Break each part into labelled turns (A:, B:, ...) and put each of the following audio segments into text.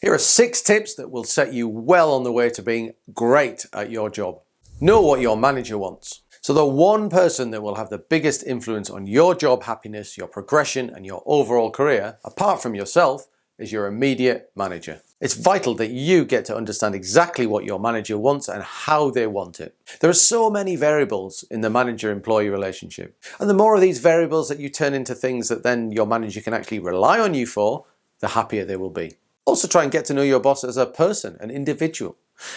A: Here are 6 tips that will set you well on the way to being great at your job. Know what your manager wants. So the one person that will have the biggest influence on your job happiness, your progression, and your overall career, apart from yourself, is your immediate manager. It's vital that you get to understand exactly what your manager wants and how they want it. There are so many variables in the manager-employee relationship, and the more of these variables that you turn into things that then your manager can actually rely on you for, the happier they will be. Also try and get to know your boss as a person, an individual.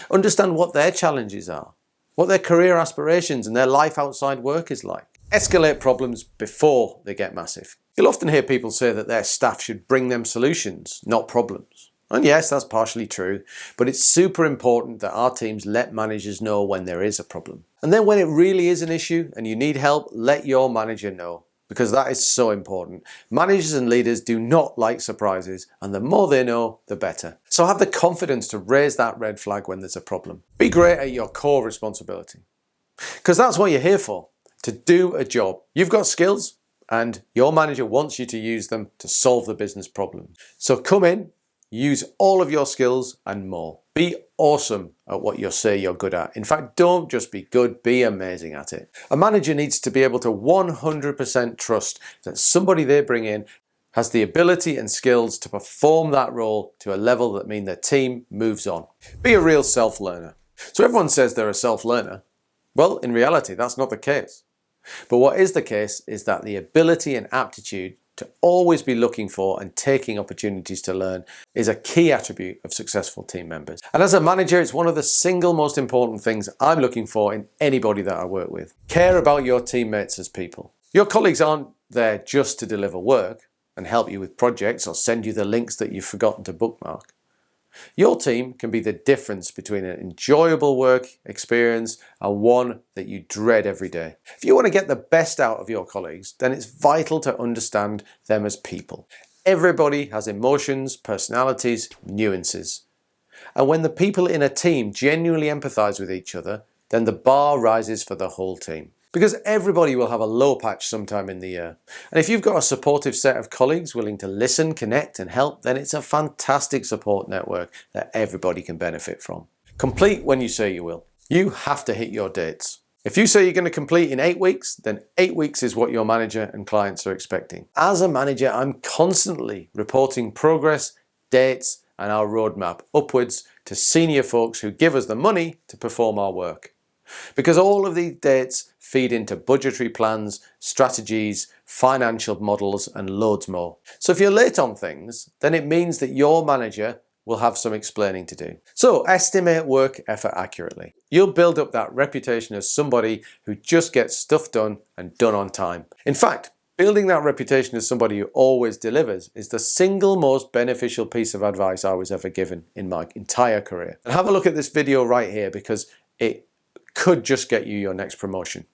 A: Understand what their challenges are, what their career aspirations and their life outside work is like. Escalate problems before they get massive. You'll often hear people say that their staff should bring them solutions, not problems. And yes, that's partially true, but it's super important that our teams let managers know when there is a problem. And then when it really is an issue and you need help, let your manager know, because that is so important. Managers and leaders do not like surprises, and the more they know, the better. So have the confidence to raise that red flag when there's a problem. Be great at your core responsibility, because that's what you're here for, to do a job. You've got skills, and your manager wants you to use them to solve the business problem. So come in, use all of your skills and more. Be awesome at what you say you're good at. In fact, don't just be good, be amazing at it. A manager needs to be able to 100% trust that somebody they bring in has the ability and skills to perform that role to a level that means their team moves on. Be a real self-learner. So everyone says they're a self-learner. Well, in reality, that's not the case. But what is the case is that the ability and aptitude to always be looking for and taking opportunities to learn is a key attribute of successful team members. And as a manager, it's one of the single most important things I'm looking for in anybody that I work with. Care about your teammates as people. Your colleagues aren't there just to deliver work and help you with projects or send you the links that you've forgotten to bookmark. Your team can be the difference between an enjoyable work experience and one that you dread every day. If you want to get the best out of your colleagues, then it's vital to understand them as people. Everybody has emotions, personalities, nuances. And when the people in a team genuinely empathize with each other, then the bar rises for the whole team. Because everybody will have a low patch sometime in the year. And if you've got a supportive set of colleagues willing to listen, connect and help, then it's a fantastic support network that everybody can benefit from. Complete when you say you will. You have to hit your dates. If you say you're going to complete in 8 weeks, then 8 weeks is what your manager and clients are expecting. As a manager, I'm constantly reporting progress, dates and our roadmap upwards to senior folks who give us the money to perform our work. Because all of these dates feed into budgetary plans, strategies, financial models and loads more. So if you're late on things, then it means that your manager will have some explaining to do. So estimate work effort accurately. You'll build up that reputation as somebody who just gets stuff done and done on time. In fact, building that reputation as somebody who always delivers is the single most beneficial piece of advice I was ever given in my entire career. And have a look at this video right here because it could just get you your next promotion.